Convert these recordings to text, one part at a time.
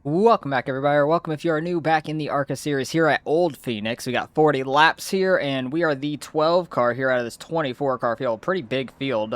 Welcome back, everybody, or welcome if you are new back in the Arca series here at Old Phoenix. We got 40 laps here, and we are the 12 car here out of this 24 car field. Pretty big field.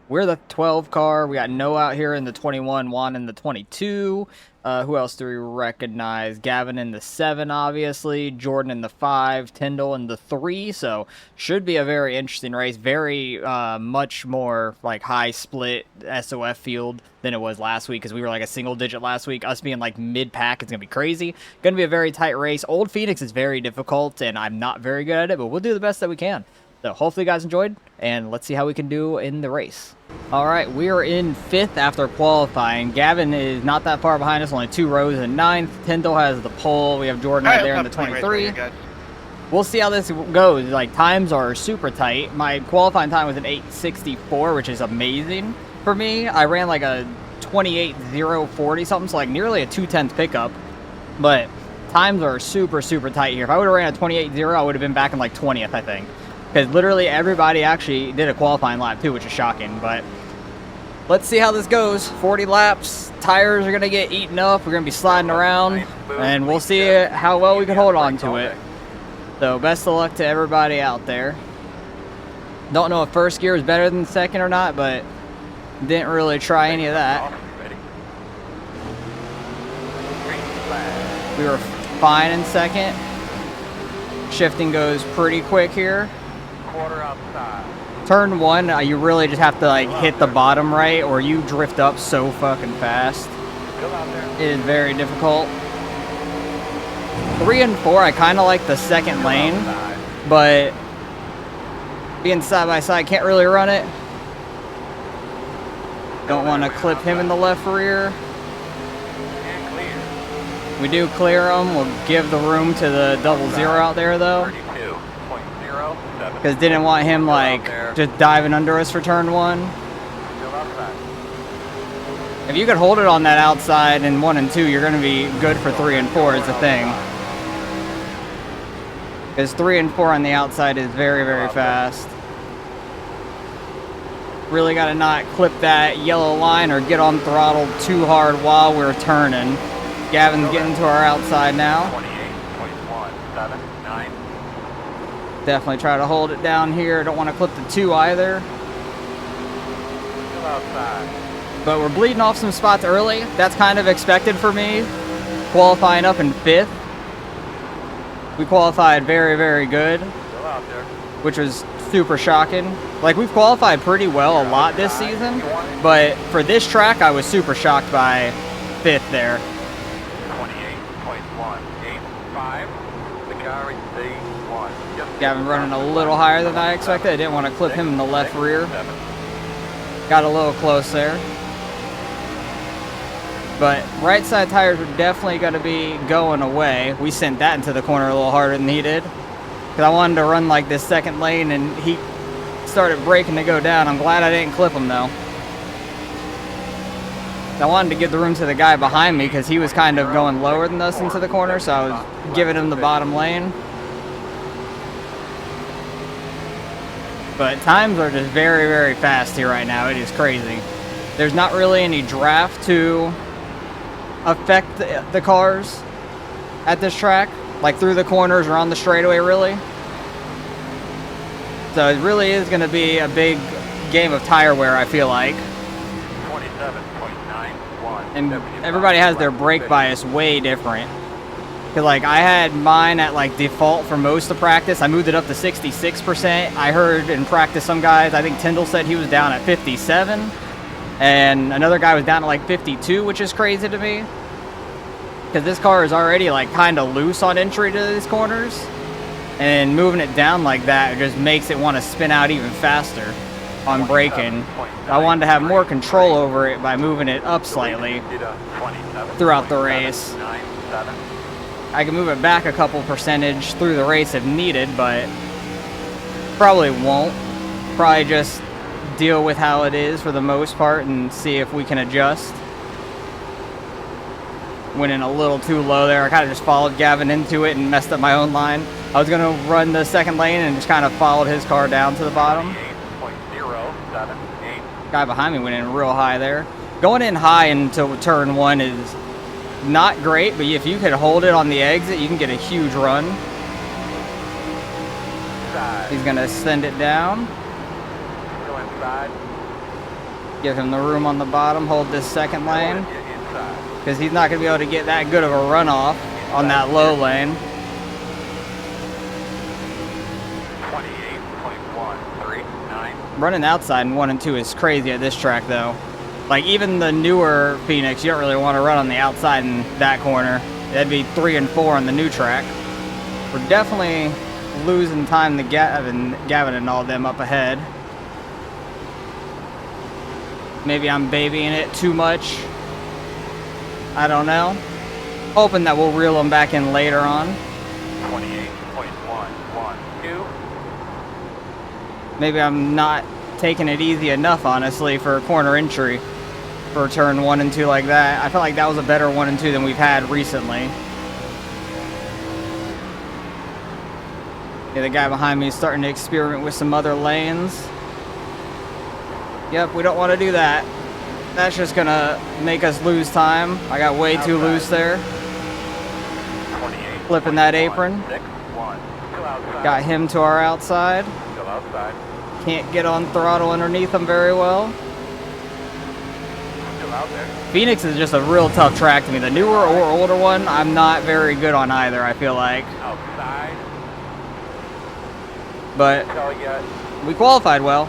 We're the 12 car. We got Noah out here in the 21, Juan in the 22. Who else do we recognize? Gavin in the 7, obviously. Jordan in the 5. Tyndall in the 3. So, should be a very interesting race. Very much more like high split SOF field than it was last week, because we were like a single digit last week. Us being like mid-pack, it's going to be crazy. Going to be a very tight race. Old Phoenix is very difficult, and I'm not very good at it, but we'll do the best that we can. So hopefully you guys enjoyed, and let's see how we can do in the race. All right, we are in 5th after qualifying. Gavin is not that far behind us, only 2 rows in 9th. Tyndall has the pole. We have Jordan right there in the 23. We'll see how this goes. Like, times are super tight. My qualifying time was an 8:64, which is amazing for me. I ran like a 28:040 something, so like nearly a 2/10 pickup. But times are super tight here. If I would have ran a 28:0, I would have been back in like 20th, I think. Because literally everybody actually did a qualifying lap too, which is shocking. But let's see how this goes. 40 laps, tires are going to get eaten up, we're going to be sliding around, and we'll see how well we can hold on to it. So best of luck to everybody out there. Don't know if first gear is better than second or not, but didn't really try any of that. We were fine in second. Shifting goes pretty quick here. Turn 1, you really just have to like hit the bottom right, or you drift up so fucking fast. It is very difficult. 3 and 4, I kind of like the second lane, but being side by side, can't really run it. Don't want to clip him in the left rear. We do clear him. We'll give the room to the 00 out there though, because didn't want him like just diving under us for turn 1. If you could hold it on that outside in 1 and 2, you're going to be good for 3 and 4 is the thing. Because 3 and 4 on the outside is very fast. Really got to not clip that yellow line or get on throttle too hard while we're turning. Gavin's getting to our outside now. Definitely try to hold it down here. Don't want to clip the 2 either. But we're bleeding off some spots early. That's kind of expected for me. Qualifying up in 5th. We qualified very good, which was super shocking. Like, we've qualified pretty well a lot this season, but for this track, I was super shocked by 5th there. 28.185. The car is C1. Gavin running a little higher than I expected. I didn't want to clip him in the left rear. Got a little close there. But right side tires were definitely going to be going away. We sent that into the corner a little harder than he did, because I wanted to run like this second lane, and he started braking to go down. I'm glad I didn't clip him though. I wanted to give the room to the guy behind me, because he was kind of going lower than us into the corner, so I was giving him the bottom lane. But times are just very fast here right now. It is crazy. There's not really any draft to affect the cars at this track, like through the corners or on the straightaway, really. So it really is going to be a big game of tire wear, I feel like. 27.91. And everybody has their brake bias way different. Because like I had mine at like default for most of practice. I moved it up to 66%. I heard in practice some guys, I think Tyndall said he was down at 57. And another guy was down at like 52, which is crazy to me, because this car is already like kind of loose on entry to these corners, and moving it down like that just makes it want to spin out even faster on braking. I wanted to have more control over it by moving it up slightly throughout the race. I can move it back a couple percentage through the race if needed, but probably won't. Probably just deal with how it is for the most part and see if we can adjust. Went in a little too low there. I kind of just followed Gavin into it and messed up my own line. I was going to run the second lane and just kind of followed his car down to the bottom. Guy behind me went in real high there. Going in high into turn 1 is not great, but if you could hold it on the exit, you can get a huge run. Side. He's gonna send it down. Go inside. Give him the room on the bottom, hold this second lane. Inside. Because he's not gonna be able to get that good of a runoff on that low lane. 28.139. Running outside in 1 and 2 is crazy at this track though. Like even the newer Phoenix, you don't really want to run on the outside in that corner. That'd be 3 and 4 on the new track. We're definitely losing time to Gavin and all them up ahead. Maybe I'm babying it too much. I don't know. Hoping that we'll reel them back in later on. 28.112. Maybe I'm not taking it easy enough, honestly, for corner entry for turn 1 and 2 like that. I felt like that was a better 1 and 2 than we've had recently. Yeah, the guy behind me is starting to experiment with some other lanes. Yep, we don't want to do that. That's just gonna make us lose time. I got way too loose there. Flipping that apron. Got him to our outside. Still outside. Can't get on throttle underneath him very well. Still out there. Phoenix is just a real tough track to me. The newer or older one, I'm not very good on either, I feel like. Outside. But That's all you got. we qualified well.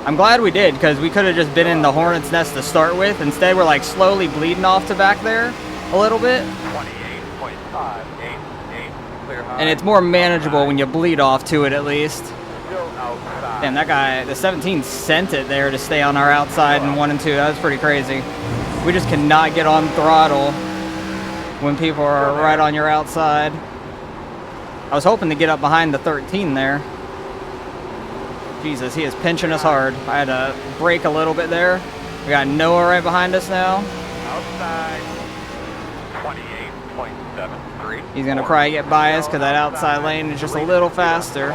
I'm glad we did, because we could have just been in the hornet's nest to start with. Instead, we're like slowly bleeding off to back there a little bit. 28.588. Clear high. And it's more manageable when you bleed off to it at least. Still outside. Damn, that guy, the 17 sent it there to stay on our outside in 1 and 2. That was pretty crazy. We just cannot get on throttle when people are right on your outside. I was hoping to get up behind the 13 there. Jesus, he is pinching us hard. I had to brake a little bit there. We got Noah right behind us now. Outside. 28.73. He's going to probably get by us because that outside lane is just a little faster.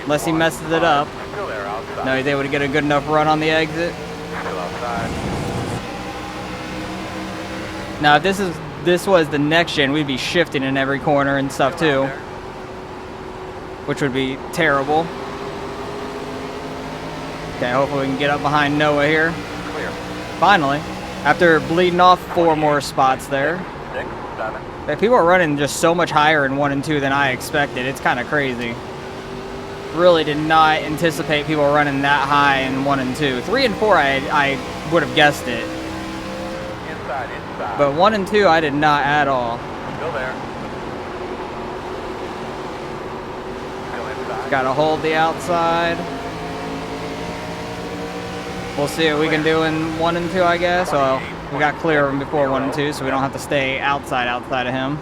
Unless he messes it up. Still there outside. No, he's able to get a good enough run on the exit. Still outside. Now, if this was the next gen, we'd be shifting in every corner and stuff Still too, out there. which would be terrible. Okay, hopefully we can get up behind Noah here. Clear. Finally, after bleeding off 4 more spots there. 6, 7. Yeah, people are running just so much higher in 1 and 2 than I expected. It's kind of crazy. Really did not anticipate people running that high in 1 and 2. 3 and 4, I would have guessed it. Inside. But 1 and 2, I did not at all. Still there. Still inside. Got to hold the outside. We'll see what we can do in 1 and 2, I guess. Well, we got clear of him before 1 and 2, so we don't have to stay outside of him.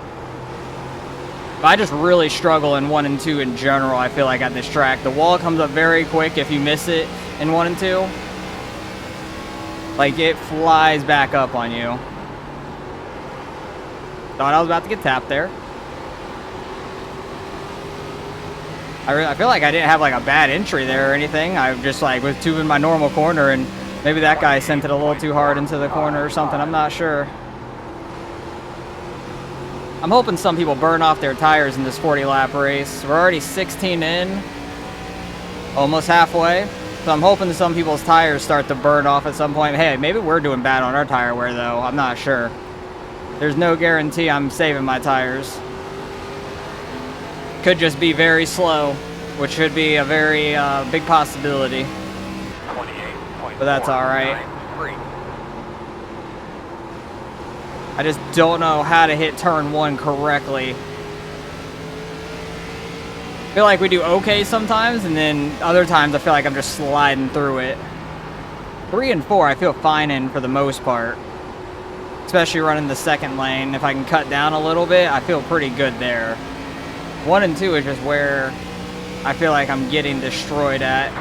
But I just really struggle in 1 and 2 in general, I feel like, at this track. The wall comes up very quick if you miss it in 1 and 2. Like, it flies back up on you. Thought I was about to get tapped there. I feel like I didn't have like a bad entry there or anything. I just like was tubing my normal corner, and maybe that guy sent it a little too hard into the corner or something. I'm not sure. I'm hoping some people burn off their tires in this 40 lap race. We're already 16 in, almost halfway. So I'm hoping some people's tires start to burn off at some point. Hey, maybe we're doing bad on our tire wear though. I'm not sure. There's no guarantee I'm saving my tires. Could just be very slow, which should be a very big possibility. 28.493. But that's all right. I just don't know how to hit turn 1 correctly. I feel like we do okay sometimes, and then other times I feel like I'm just sliding through it. 3 and 4 I feel fine in for the most part. Especially running the second lane. If I can cut down a little bit, I feel pretty good there. 1 and 2 is just where I feel like I'm getting destroyed at.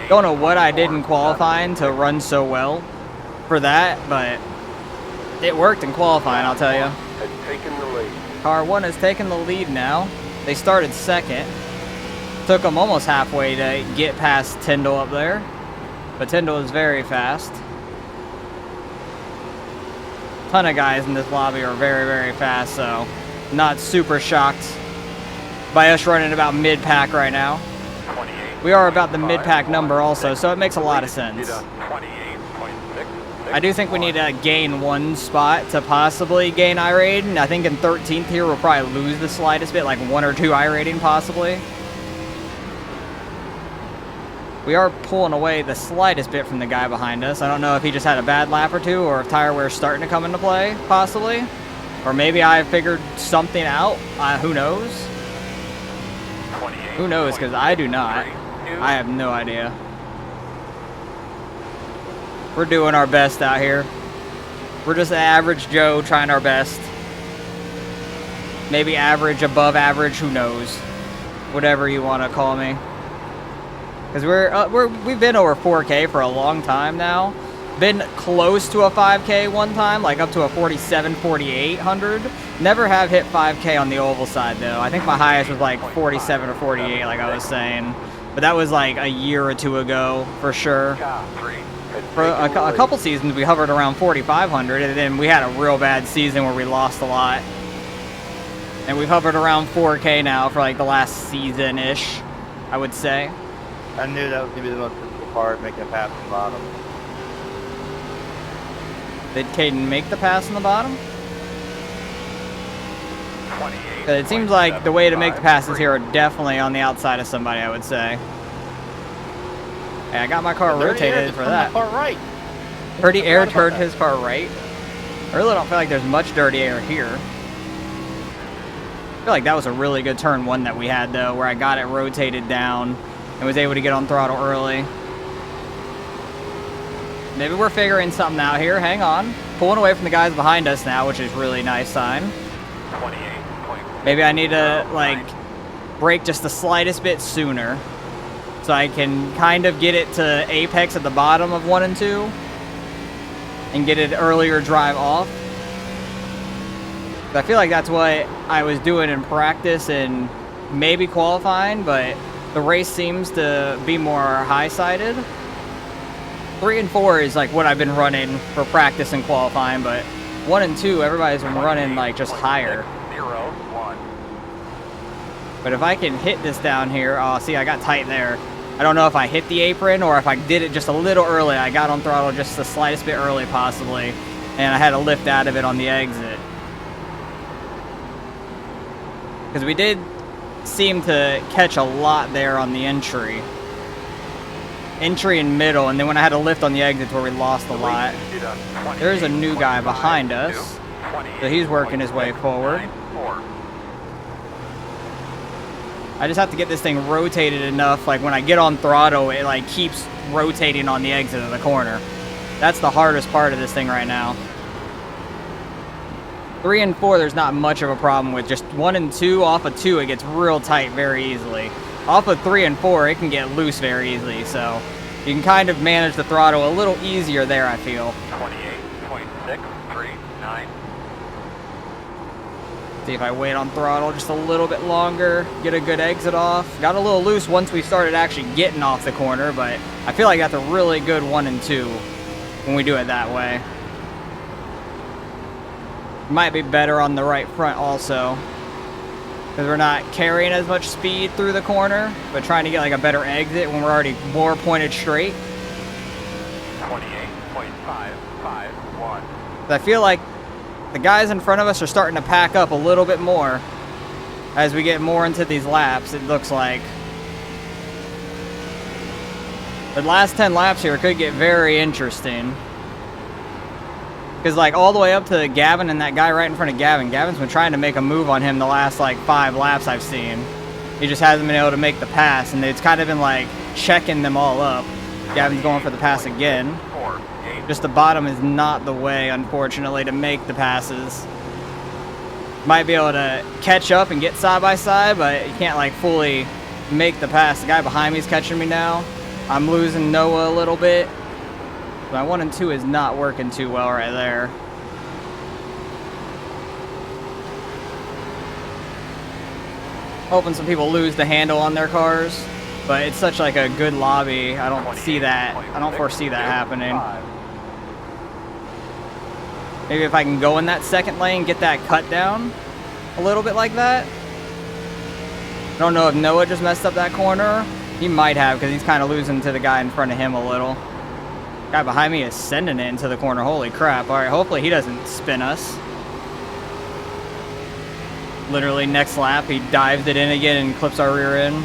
Don't know what I did in qualifying to run so well for that, but it worked in qualifying, I'll tell you. Has taken the lead. Car 1 has taken the lead now. They started second. Took them almost halfway to get past Tyndall up there, but Tyndall is very fast. ton of guys in this lobby are very, very fast, so not super shocked by us running about mid-pack right now. We are about the mid-pack number also, so it makes a lot of sense. I do think we need to gain one spot to possibly gain I rating. I think in 13th here we'll probably lose the slightest bit, like 1 or 2 I rating possibly. We are pulling away the slightest bit from the guy behind us. I don't know if he just had a bad lap or two, or if tire wear's starting to come into play, possibly. Or maybe I figured something out. Who knows? Who knows, because I do not. I have no idea. We're doing our best out here. We're just an average Joe trying our best. Maybe average, above average, who knows? Whatever you want to call me. Because we've been over 4K for a long time now. Been close to a 5K one time, like up to a 47, 4800. Never have hit 5K on the oval side though. I think my highest was like 47 or 48, like I was saying. But that was like a year or two ago, for sure. For a couple seasons, we hovered around 4,500, and then we had a real bad season where we lost a lot. And we've hovered around 4K now for like the last season-ish, I would say. I knew that was going to be the most difficult part, making a pass on the bottom. Did Caden make the pass on the bottom? It seems like the way to make the passes here are definitely on the outside of somebody, I would say. Hey, I got my car rotated for that. Far right. Dirty air turned his car right. I really don't feel like there's much dirty air here. I feel like that was a really good turn one that we had though, where I got it rotated down and was able to get on throttle early. Maybe we're figuring something out here. Hang on. Pulling away from the guys behind us now, which is really nice sign. Maybe I need to, like, brake just the slightest bit sooner so I can kind of get it to apex at the bottom of 1 and 2 and get it earlier drive off. I feel like that's what I was doing in practice and maybe qualifying, but the race seems to be more high-sided. 3 and 4 is like what I've been running for practice and qualifying, but 1 and 2, everybody's been running like just higher. But if I can hit this down here, oh, see, I got tight there. I don't know if I hit the apron or if I did it just a little early. I got on throttle just the slightest bit early, possibly, and I had to lift out of it on the exit. Because we did seem to catch a lot there on the entry. Entry and middle, and then when I had to lift on the exit where we lost a lot. There's a new guy behind us, so he's working his way forward. I just have to get this thing rotated enough, like when I get on throttle, it like keeps rotating on the exit of the corner. That's the hardest part of this thing right now. 3 and 4, there's not much of a problem with. Just 1 and 2, off of 2, it gets real tight very easily. Off of 3 and 4, it can get loose very easily, so you can kind of manage the throttle a little easier there, I feel. 28.639. See if I wait on throttle just a little bit longer, get a good exit off. Got a little loose once we started actually getting off the corner, but I feel like that's a really good 1 and 2 when we do it that way. Might be better on the right front also, because we're not carrying as much speed through the corner, but trying to get like a better exit when we're already more pointed straight. 28.551. I feel like the guys in front of us are starting to pack up a little bit more as we get more into these laps, it looks like. The last 10 laps here could get very interesting. Because like all the way up to Gavin and that guy right in front of Gavin. Gavin's been trying to make a move on him the last like 5 laps I've seen. He just hasn't been able to make the pass, and it's kind of been like checking them all up. Gavin's going for the pass again. Just the bottom is not the way, unfortunately, to make the passes. Might be able to catch up and get side by side, but you can't like fully make the pass. The guy behind me is catching me now. I'm losing Noah a little bit. My 1 and 2 is not working too well right there. Hoping some people lose the handle on their cars, but it's such like a good lobby. I don't see that. I don't foresee that happening. Maybe if I can go in that second lane, get that cut down a little bit like that. I don't know if Noah just messed up that corner. He might have, because he's kind of losing to the guy in front of him a little. Guy behind me is sending it into the corner. Holy crap. All right, hopefully he doesn't spin us. Literally next lap, he dived it in again and clips our rear end.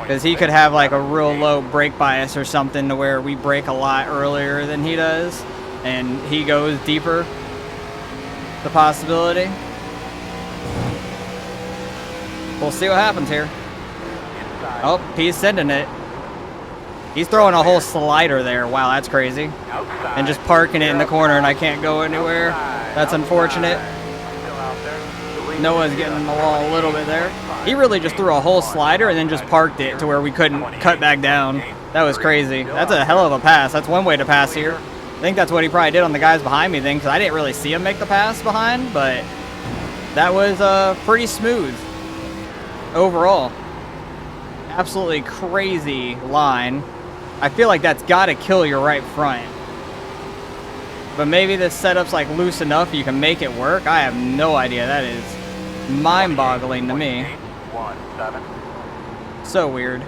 Because he could have like a real low brake bias or something to where we brake a lot earlier than he does. And he goes deeper. The possibility. We'll see what happens here. Oh, he's sending it. He's throwing a whole slider there. Wow, that's crazy. And just parking it in the corner and I can't go anywhere. That's unfortunate. Noah's getting in the wall a little bit there. He really just threw a whole slider and then just parked it to where we couldn't cut back down. That was crazy. That's a hell of a pass. That's one way to pass here. I think that's what he probably did on the guys behind me then, because I didn't really see him make the pass behind, but that was pretty smooth overall. Absolutely crazy line. I feel like that's got to kill your right front. But maybe this setup's like loose enough you can make it work. I have no idea. That is mind-boggling to me. So weird.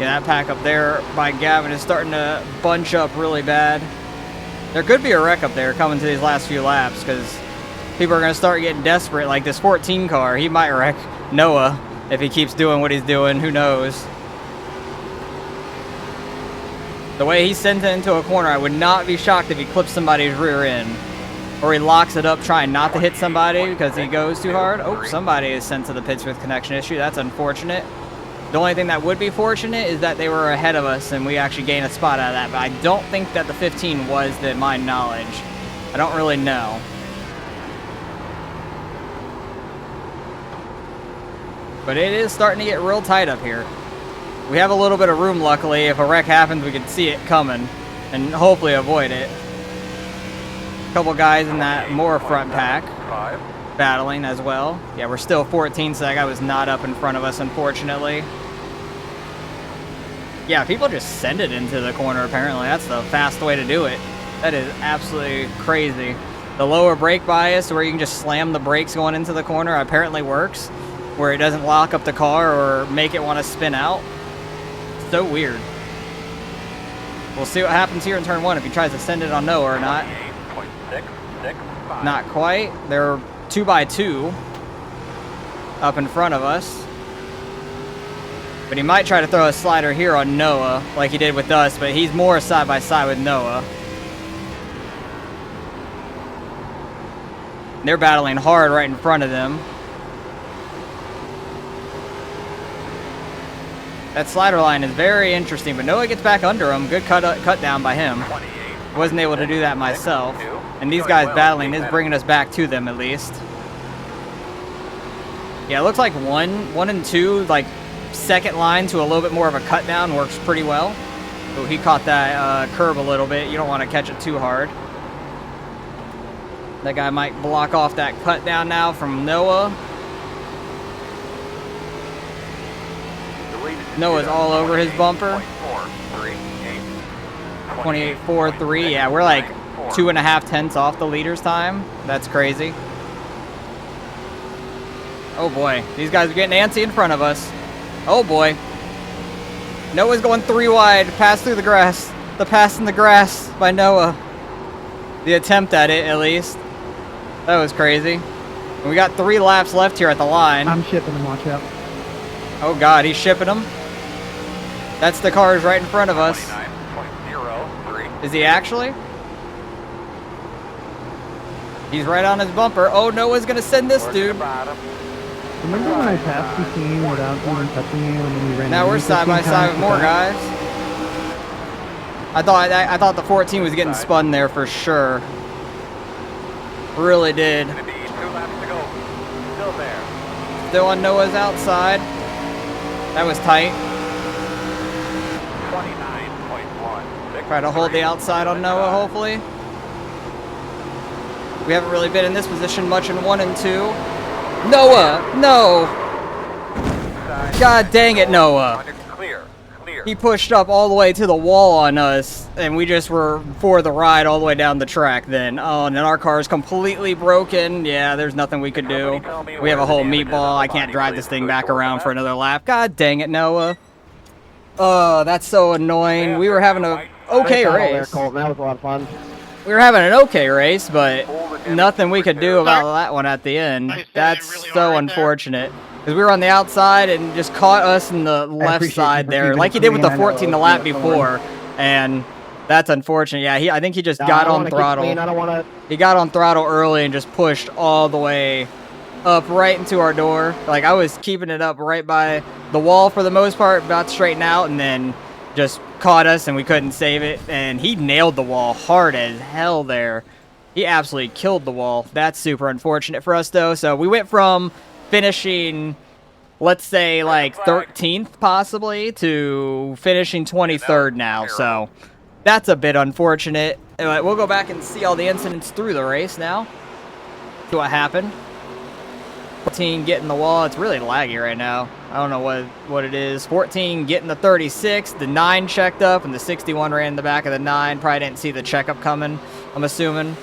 Yeah, that pack up there by Gavin is starting to bunch up really bad. There could be a wreck up there coming to these last few laps because people are going to start getting desperate. Like this 14 car, he might wreck Noah if he keeps doing what he's doing. Who knows? The way he sends it into a corner, I would not be shocked if he clips somebody's rear end. Or he locks it up trying not to hit somebody because he goes too hard. Oh, somebody is sent to the pits with connection issue. That's unfortunate. The only thing that would be fortunate is that they were ahead of us and we actually gained a spot out of that. But I don't think that the 15 was, to my knowledge. I don't really know. But it is starting to get real tight up here. We have a little bit of room, luckily. If a wreck happens, we can see it coming and hopefully avoid it. A couple guys in that more front pack battling as well. Yeah, we're still 14, so that guy was not up in front of us, unfortunately. Yeah, people just send it into the corner, apparently. That's the fast way to do it. That is absolutely crazy. The lower brake bias, where you can just slam the brakes going into the corner, apparently works. Where it doesn't lock up the car or make it want to spin out. So weird. We'll see what happens here in turn one if he tries to send it on Noah or not. Not quite. They're 2x2 up in front of us. But he might try to throw a slider here on Noah like he did with us, but he's more side by side with Noah. They're battling hard right in front of them. That slider line is very interesting, but Noah gets back under him. Good cut down by him. Wasn't able to do that myself. And these guys battling is bringing us back to them at least. Yeah, it looks like one and two, like second line to a little bit more of a cut down works pretty well. So he caught that curb a little bit. You don't want to catch it too hard. That guy might block off that cut down now from Noah. Noah's all over his bumper. 28.43. Yeah, we're like 2.5 tenths off the leader's time. That's crazy. Oh boy, these guys are getting antsy in front of us. Oh boy. Noah's going 3 wide, pass through the grass. The pass in the grass by Noah. The attempt at it, at least. That was crazy. And we got 3 laps left here at the line. I'm shipping them, watch out. Oh god, he's shipping them. That's the cars right in front of us. Is he actually? He's right on his bumper. Oh, Noah's gonna send this dude. Remember when I passed the team without even touching you and then you ran Now we're side by side with more guys. I thought the 14 was getting spun there for sure. Really did. Still on Noah's outside. That was tight. 29.1. Try to hold the outside on Noah, hopefully. We haven't really been in this position much in 1 and 2. Noah! No! God dang it, Noah! Clear. He pushed up all the way to the wall on us, and we just were for the ride all the way down the track then. Oh, and then our car is completely broken. Yeah, there's nothing we could do. We have a whole meatball. I can't drive this thing back around for another lap. God dang it, Noah. Oh, that's so annoying. We were having a okay race. That was a lot of fun. We were having an okay race, but nothing we could do about that one at the end. That's so unfortunate. Because we were on the outside and just caught us in the left side there, like he did with the 14 the lap before. And that's unfortunate. Yeah, I think he just got on throttle. He got on throttle early and just pushed all the way up right into our door. Like, I was keeping it up right by the wall for the most part, about to straighten out, and then just caught us and we couldn't save it. And he nailed the wall hard as hell there. He absolutely killed the wall. That's super unfortunate for us, though. So we went from finishing, let's say, like 13th possibly, to finishing 23rd now. So that's a bit unfortunate. Anyway, we'll go back and see all the incidents through the race now. See what happened. 14 getting the wall. It's really laggy right now. I don't know what it is. 14 getting the 36. The 9 checked up, and the 61 ran in the back of the 9. Probably didn't see the checkup coming, I'm assuming.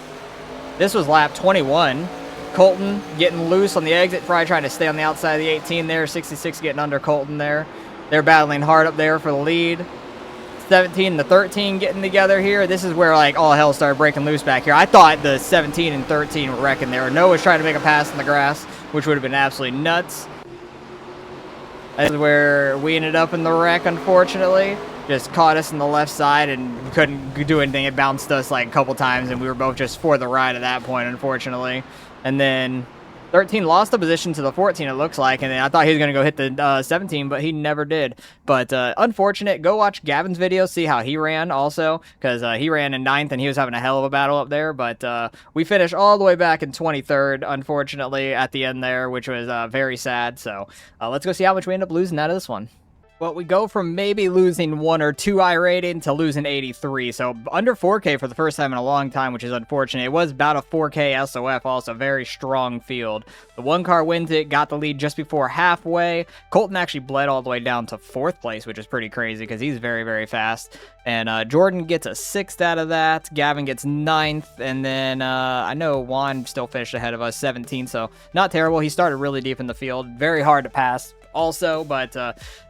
This was lap 21. Colton getting loose on the exit, probably trying to stay on the outside of the 18 there. 66 getting under Colton there. They're battling hard up there for the lead. 17 and the 13 getting together here. This is where, like, all hell started breaking loose back here. I thought the 17 and 13 were wrecking there. Noah's trying to make a pass in the grass, which would have been absolutely nuts. This is where we ended up in the wreck, unfortunately. Just caught us in the left side and couldn't do anything. It bounced us like a couple times, and we were both just for the ride at that point, unfortunately. And then 13 lost the position to the 14, it looks like, and then I thought he was going to go hit the 17, but he never did. But unfortunate. Go watch Gavin's video, see how he ran also, because he ran in 9th, and he was having a hell of a battle up there. But we finished all the way back in 23rd, unfortunately, at the end there, which was very sad. So let's go see how much we end up losing out of this one. Well, we go from maybe losing 1 or 2 iRating to losing 83. So under 4K for the first time in a long time, which is unfortunate. It was about a 4K SOF, also very strong field. The 1 car wins it, got the lead just before halfway. Colton actually bled all the way down to 4th place, which is pretty crazy because he's very, very fast. And Jordan gets a 6th out of that. Gavin gets 9th. And then I know Juan still finished ahead of us, 17th. So not terrible. He started really deep in the field. Very hard to pass also, but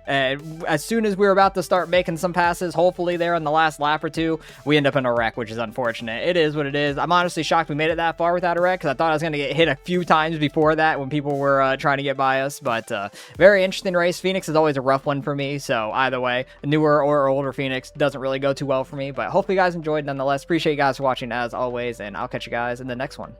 as soon as we were about to start making some passes, hopefully there in the last lap or two, we end up in a wreck, which is unfortunate. It is what it is. I'm honestly shocked we made it that far without a wreck, because I thought I was going to get hit a few times before that when people were trying to get by us. But very interesting race. Phoenix is always a rough one for me, so either way, a newer or older Phoenix doesn't really go too well for me, but hopefully you guys enjoyed nonetheless. Appreciate you guys for watching as always, and I'll catch you guys in the next one.